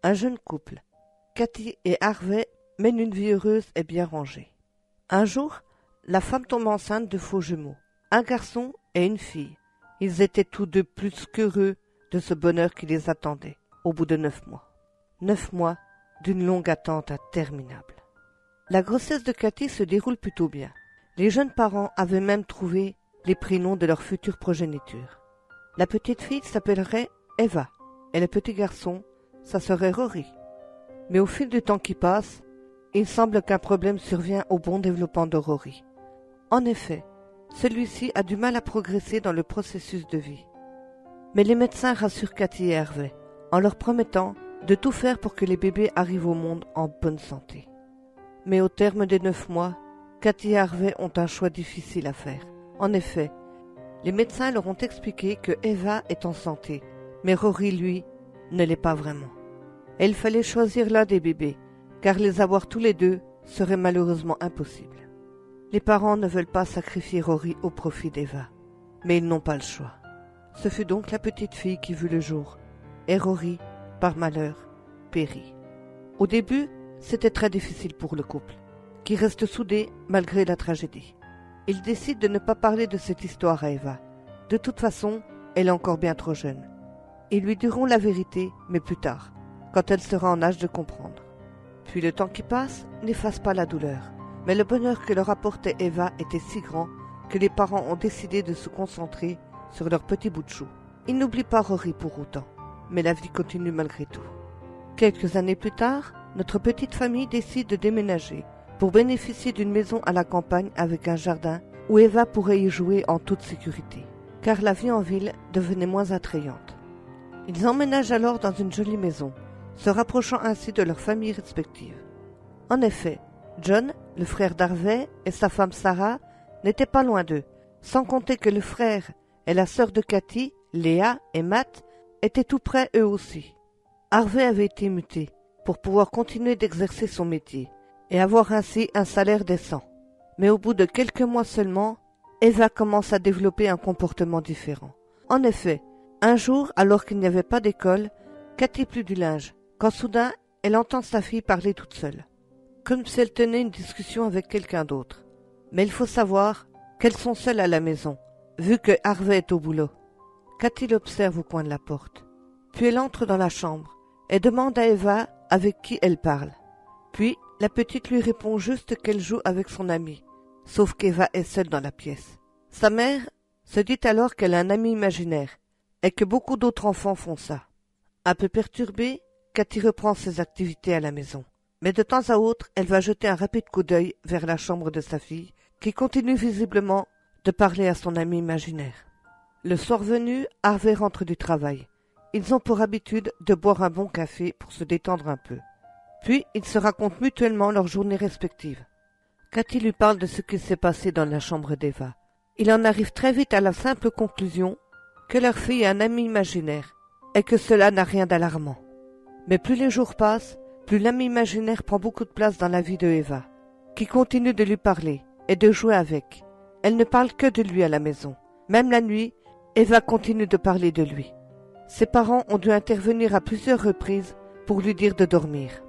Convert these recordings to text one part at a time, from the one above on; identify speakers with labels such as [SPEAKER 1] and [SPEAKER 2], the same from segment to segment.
[SPEAKER 1] Un jeune couple, Cathy et Harvey, mènent une vie heureuse et bien rangée. Un jour, la femme tombe enceinte de faux jumeaux, un garçon et une fille. Ils étaient tous deux plus qu'heureux de ce bonheur qui les attendait au bout de 9 mois. 9 mois d'une longue attente interminable. La grossesse de Cathy se déroule plutôt bien. Les jeunes parents avaient même trouvé les prénoms de leur future progéniture. La petite fille s'appellerait Eva et le petit garçon, ça serait Rory. Mais au fil du temps qui passe, il semble qu'un problème survient au bon développement de Rory. En effet, celui-ci a du mal à progresser dans le processus de vie. Mais les médecins rassurent Cathy et Harvey en leur promettant de tout faire pour que les bébés arrivent au monde en bonne santé. Mais au terme des 9 mois, Cathy et Harvey ont un choix difficile à faire. En effet, les médecins leur ont expliqué que Eva est en santé, mais Rory, lui, ne l'est pas vraiment. Et il fallait choisir l'un des bébés, car les avoir tous les deux serait malheureusement impossible. Les parents ne veulent pas sacrifier Rory au profit d'Eva, mais ils n'ont pas le choix. Ce fut donc la petite fille qui vit le jour, et Rory, par malheur, périt. Au début, c'était très difficile pour le couple, qui reste soudé malgré la tragédie. Ils décident de ne pas parler de cette histoire à Eva. De toute façon, elle est encore bien trop jeune. Ils lui diront la vérité, mais plus tard, quand elle sera en âge de comprendre. Puis le temps qui passe n'efface pas la douleur, mais le bonheur que leur apportait Eva était si grand que les parents ont décidé de se concentrer sur leur petit bout de chou. Ils n'oublient pas Rory pour autant, mais la vie continue malgré tout. Quelques années plus tard, notre petite famille décide de déménager pour bénéficier d'une maison à la campagne avec un jardin où Eva pourrait y jouer en toute sécurité, car la vie en ville devenait moins attrayante. Ils emménagent alors dans une jolie maison, se rapprochant ainsi de leurs familles respectives. En effet, John, le frère d'Harvey, et sa femme Sarah n'étaient pas loin d'eux, sans compter que le frère et la sœur de Cathy, Léa et Matt, étaient tout près eux aussi. Harvey avait été muté pour pouvoir continuer d'exercer son métier et avoir ainsi un salaire décent. Mais au bout de quelques mois seulement, Eva commence à développer un comportement différent. En effet, un jour, alors qu'il n'y avait pas d'école, Cathy plut du linge, quand soudain, elle entend sa fille parler toute seule, comme si elle tenait une discussion avec quelqu'un d'autre. Mais il faut savoir qu'elles sont seules à la maison, vu que Harvey est au boulot. Cathy l'observe au coin de la porte. Puis elle entre dans la chambre et demande à Eva avec qui elle parle. Puis, la petite lui répond juste qu'elle joue avec son amie, sauf qu'Eva est seule dans la pièce. Sa mère se dit alors qu'elle a un ami imaginaire et que beaucoup d'autres enfants font ça. Un peu perturbée, Cathy reprend ses activités à la maison. Mais de temps à autre, elle va jeter un rapide coup d'œil vers la chambre de sa fille, qui continue visiblement de parler à son ami imaginaire. Le soir venu, Harvey rentre du travail. Ils ont pour habitude de boire un bon café pour se détendre un peu. Puis, ils se racontent mutuellement leurs journées respectives. Cathy lui parle de ce qui s'est passé dans la chambre d'Eva. Il en arrive très vite à la simple conclusion que leur fille a un ami imaginaire et que cela n'a rien d'alarmant. Mais plus les jours passent, plus l'ami imaginaire prend beaucoup de place dans la vie de Eva, qui continue de lui parler et de jouer avec. Elle ne parle que de lui à la maison. Même la nuit, Eva continue de parler de lui. Ses parents ont dû intervenir à plusieurs reprises pour lui dire de dormir.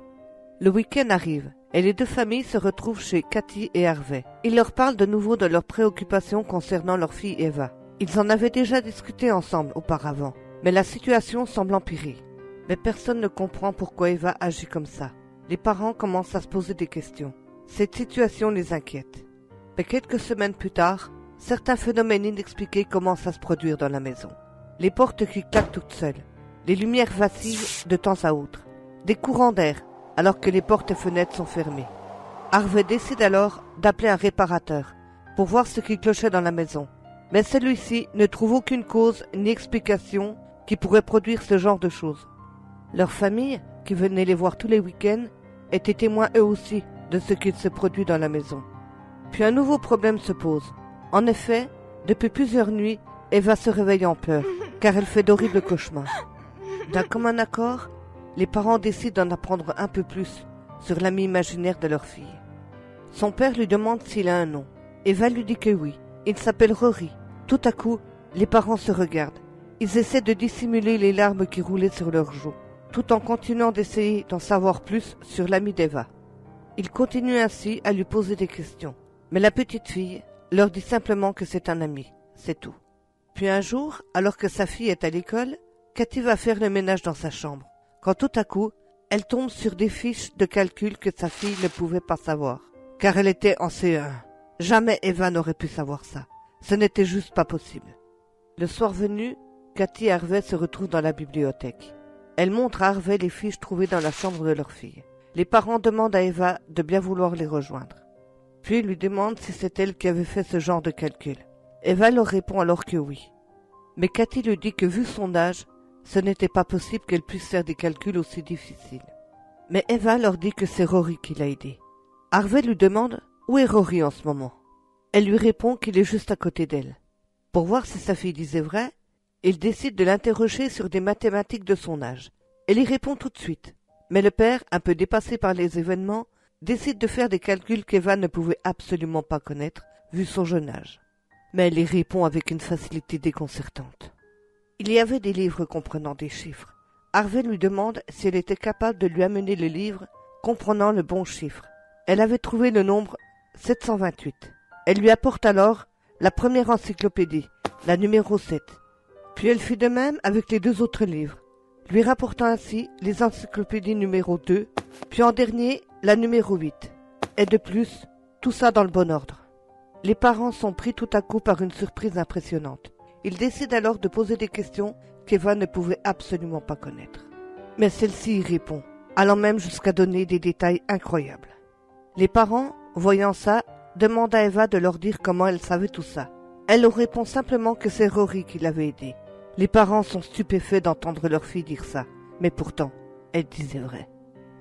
[SPEAKER 1] Le week-end arrive et les deux familles se retrouvent chez Cathy et Harvey. Ils leur parlent de nouveau de leurs préoccupations concernant leur fille Eva. Ils en avaient déjà discuté ensemble auparavant, mais la situation semble empirer. Mais personne ne comprend pourquoi Eva agit comme ça. Les parents commencent à se poser des questions. Cette situation les inquiète. Mais quelques semaines plus tard, certains phénomènes inexpliqués commencent à se produire dans la maison. Les portes qui claquent toutes seules, les lumières vacillent de temps à autre, des courants d'air alors que les portes et fenêtres sont fermées. Harvey décide alors d'appeler un réparateur pour voir ce qui clochait dans la maison. Mais celui-ci ne trouve aucune cause ni explication qui pourrait produire ce genre de choses. Leur famille, qui venait les voir tous les week-ends, était témoin eux aussi de ce qu'il se produit dans la maison. Puis un nouveau problème se pose. En effet, depuis plusieurs nuits, Eva se réveille en pleurs, car elle fait d'horribles cauchemars. D'un commun accord, les parents décident d'en apprendre un peu plus sur l'ami imaginaire de leur fille. Son père lui demande s'il a un nom. Eva lui dit que oui. Il s'appelle Rory. Tout à coup, les parents se regardent. Ils essaient de dissimuler les larmes qui roulaient sur leurs joues. tout en continuant d'essayer d'en savoir plus sur l'ami d'Eva. Il continue ainsi à lui poser des questions, mais la petite fille leur dit simplement que c'est un ami, c'est tout. Puis un jour, alors que sa fille est à l'école, Cathy va faire le ménage dans sa chambre, quand tout à coup, elle tombe sur des fiches de calcul que sa fille ne pouvait pas savoir, car elle était en CE1. Jamais Eva n'aurait pu savoir ça. Ce n'était juste pas possible. Le soir venu, Cathy et Harvey se retrouvent dans la bibliothèque. Elle montre à Harvey les fiches trouvées dans la chambre de leur fille. Les parents demandent à Eva de bien vouloir les rejoindre. Puis lui demandent si c'est elle qui avait fait ce genre de calcul. Eva leur répond alors que oui. Mais Cathy lui dit que vu son âge, ce n'était pas possible qu'elle puisse faire des calculs aussi difficiles. Mais Eva leur dit que c'est Rory qui l'a aidée. Harvey lui demande où est Rory en ce moment. Elle lui répond qu'il est juste à côté d'elle. Pour voir si sa fille disait vrai, il décide de l'interroger sur des mathématiques de son âge. Elle y répond tout de suite. Mais le père, un peu dépassé par les événements, décide de faire des calculs qu'Eva ne pouvait absolument pas connaître, vu son jeune âge. Mais elle y répond avec une facilité déconcertante. Il y avait des livres comprenant des chiffres. Harvey lui demande si elle était capable de lui amener le livre comprenant le bon chiffre. Elle avait trouvé le nombre 728. Elle lui apporte alors la première encyclopédie, la numéro 7. Puis elle fit de même avec les deux autres livres, lui rapportant ainsi les encyclopédies numéro 2, puis en dernier la numéro 8. Et de plus, tout ça dans le bon ordre. Les parents sont pris tout à coup par une surprise impressionnante. Ils décident alors de poser des questions qu'Eva ne pouvait absolument pas connaître. Mais celle-ci y répond, allant même jusqu'à donner des détails incroyables. Les parents, voyant ça, demandent à Eva de leur dire comment elle savait tout ça. Elle leur répond simplement que c'est Rory qui l'avait aidée. Les parents sont stupéfaits d'entendre leur fille dire ça, mais pourtant, elle disait vrai.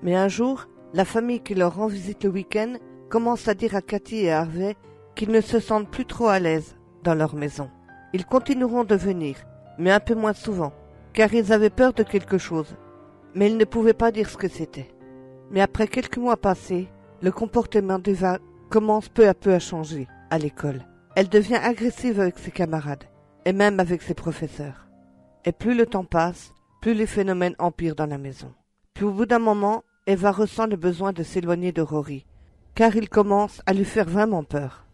[SPEAKER 1] Mais un jour, la famille qui leur rend visite le week-end commence à dire à Cathy et à Harvey qu'ils ne se sentent plus trop à l'aise dans leur maison. Ils continueront de venir, mais un peu moins souvent, car ils avaient peur de quelque chose, mais ils ne pouvaient pas dire ce que c'était. Mais après quelques mois passés, le comportement d'Eva commence peu à peu à changer à l'école. Elle devient agressive avec ses camarades, et même avec ses professeurs. Et plus le temps passe, plus les phénomènes empirent dans la maison. Puis au bout d'un moment, Eva ressent le besoin de s'éloigner de Rory, car il commence à lui faire vraiment peur.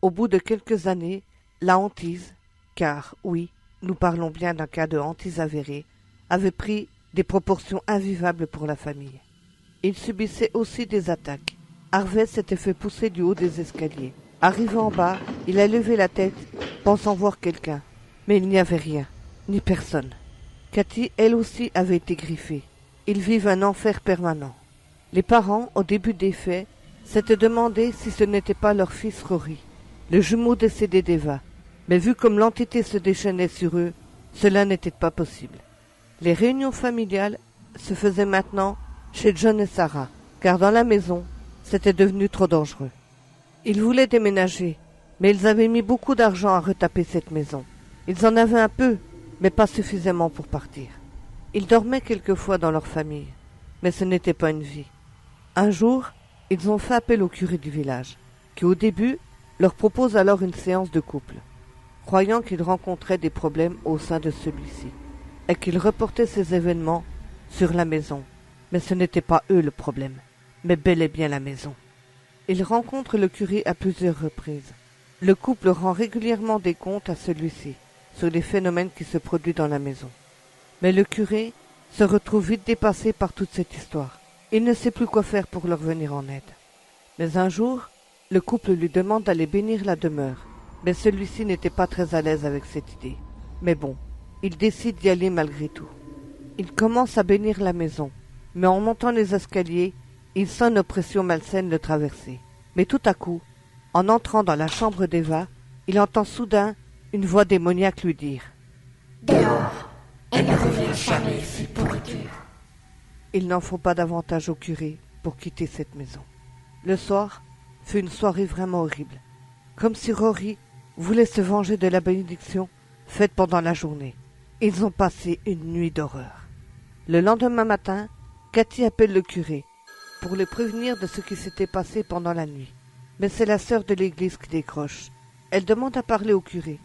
[SPEAKER 1] Au bout de quelques années, la hantise, car oui, nous parlons bien d'un cas de hantise avérée, avait pris des proportions invivables pour la famille. Il subissait aussi des attaques. Harvey s'était fait pousser du haut des escaliers. Arrivant en bas, il a levé la tête, pensant voir quelqu'un. Mais il n'y avait rien, ni personne. Cathy, elle aussi, avait été griffée. Ils vivent un enfer permanent. Les parents, au début des faits, s'étaient demandé si ce n'était pas leur fils Rory, le jumeau décédé d'Eva. Mais vu comme l'entité se déchaînait sur eux, cela n'était pas possible. Les réunions familiales se faisaient maintenant chez John et Sarah, car dans la maison, c'était devenu trop dangereux. Ils voulaient déménager, mais ils avaient mis beaucoup d'argent à retaper cette maison. Ils en avaient un peu, mais pas suffisamment pour partir. Ils dormaient quelquefois dans leur famille, mais ce n'était pas une vie. Un jour, ils ont fait appel au curé du village, qui au début leur propose alors une séance de couple, croyant qu'ils rencontraient des problèmes au sein de celui-ci, et qu'ils reportaient ces événements sur la maison. Mais ce n'était pas eux le problème, mais bel et bien la maison. Ils rencontrent le curé à plusieurs reprises. Le couple rend régulièrement des comptes à celui-ci sur les phénomènes qui se produisent dans la maison. Mais le curé se retrouve vite dépassé par toute cette histoire. Il ne sait plus quoi faire pour leur venir en aide. Mais un jour, le couple lui demande d'aller bénir la demeure, mais celui-ci n'était pas très à l'aise avec cette idée. Mais bon, il décide d'y aller malgré tout. Il commence à bénir la maison, mais en montant les escaliers, il sent une oppression malsaine le traverser. Mais tout à coup, en entrant dans la chambre d'Eva, il entend soudain une voix démoniaque lui dire « Dehors, et ne reviens jamais ici, pourriture !» Il n'en faut pas davantage au curé pour quitter cette maison. Le soir fut une soirée vraiment horrible, comme si Rory voulait se venger de la bénédiction faite pendant la journée. Ils ont passé une nuit d'horreur. Le lendemain matin, Cathy appelle le curé pour le prévenir de ce qui s'était passé pendant la nuit. Mais c'est la sœur de l'église qui décroche. Elle demande à parler au curé,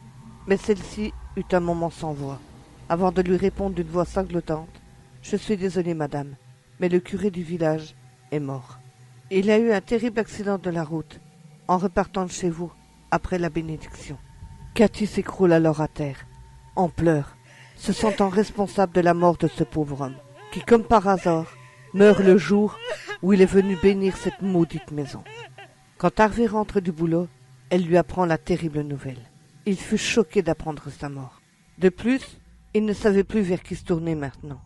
[SPEAKER 1] mais celle-ci eut un moment sans voix, avant de lui répondre d'une voix sanglotante « Je suis désolé, madame, mais le curé du village est mort. Il a eu un terrible accident de la route, en repartant de chez vous, après la bénédiction. » Cathy s'écroule alors à terre, en pleurs, se sentant responsable de la mort de ce pauvre homme, qui, comme par hasard, meurt le jour où il est venu bénir cette maudite maison. Quand Harvey rentre du boulot, elle lui apprend la terrible nouvelle. Il fut choqué d'apprendre sa mort. De plus, il ne savait plus vers qui se tourner maintenant,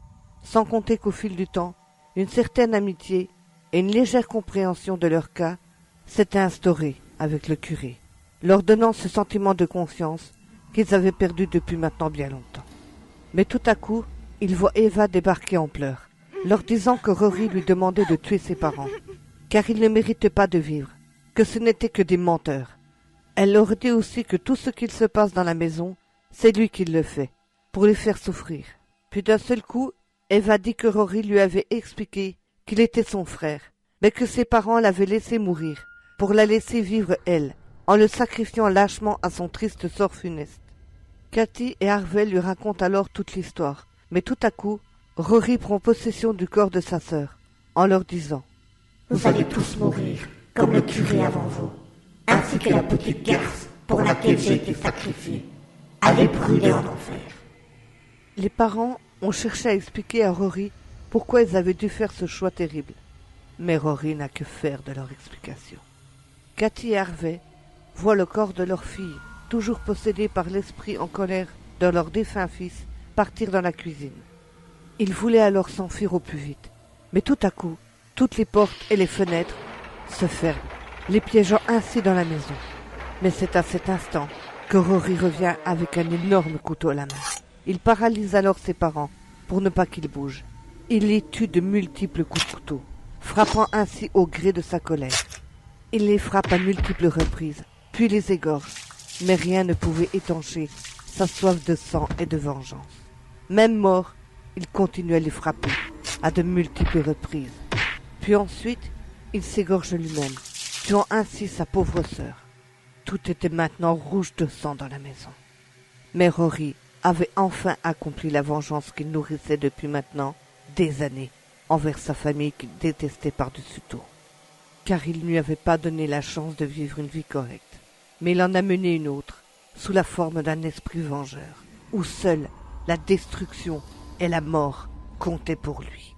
[SPEAKER 1] sans compter qu'au fil du temps, une certaine amitié et une légère compréhension de leur cas s'étaient instaurées avec le curé, leur donnant ce sentiment de confiance qu'ils avaient perdu depuis maintenant bien longtemps. Mais tout à coup, il voit Eva débarquer en pleurs, leur disant que Rory lui demandait de tuer ses parents, car ils ne méritent pas de vivre, que ce n'étaient que des menteurs. Elle leur dit aussi que tout ce qu'il se passe dans la maison, c'est lui qui le fait, pour les faire souffrir. Puis d'un seul coup, Eva dit que Rory lui avait expliqué qu'il était son frère, mais que ses parents l'avaient laissé mourir, pour la laisser vivre elle, en le sacrifiant lâchement à son triste sort funeste. Cathy et Harvey lui racontent alors toute l'histoire, mais tout à coup, Rory prend possession du corps de sa sœur, en leur disant «
[SPEAKER 2] Vous allez tous mourir, comme le curé avant vous, ainsi que la petite garce pour laquelle j'ai été sacrifié. Allez brûler en enfer. »
[SPEAKER 1] Les parents ont cherché à expliquer à Rory pourquoi ils avaient dû faire ce choix terrible, mais Rory n'a que faire de leur explication. Cathy et Harvey voient le corps de leur fille, toujours possédée par l'esprit en colère de leur défunt fils, partir dans la cuisine. Ils voulaient alors s'enfuir au plus vite, mais tout à coup, toutes les portes et les fenêtres se ferment, les piégeant ainsi dans la maison. Mais c'est à cet instant que Rory revient avec un énorme couteau à la main. Il paralyse alors ses parents pour ne pas qu'ils bougent. Il les tue de multiples coups de couteau, frappant ainsi au gré de sa colère. Il les frappe à multiples reprises, puis les égorge, mais rien ne pouvait étancher sa soif de sang et de vengeance. Même mort, il continue à les frapper à de multiples reprises. Puis ensuite, il s'égorge lui-même, tuant ainsi sa pauvre sœur. Tout était maintenant rouge de sang dans la maison. Mais Rory avait enfin accompli la vengeance qu'il nourrissait depuis maintenant des années envers sa famille qu'il détestait par-dessus tout. Car il ne lui avait pas donné la chance de vivre une vie correcte, mais il en a mené une autre, sous la forme d'un esprit vengeur, où seule la destruction et la mort comptaient pour lui.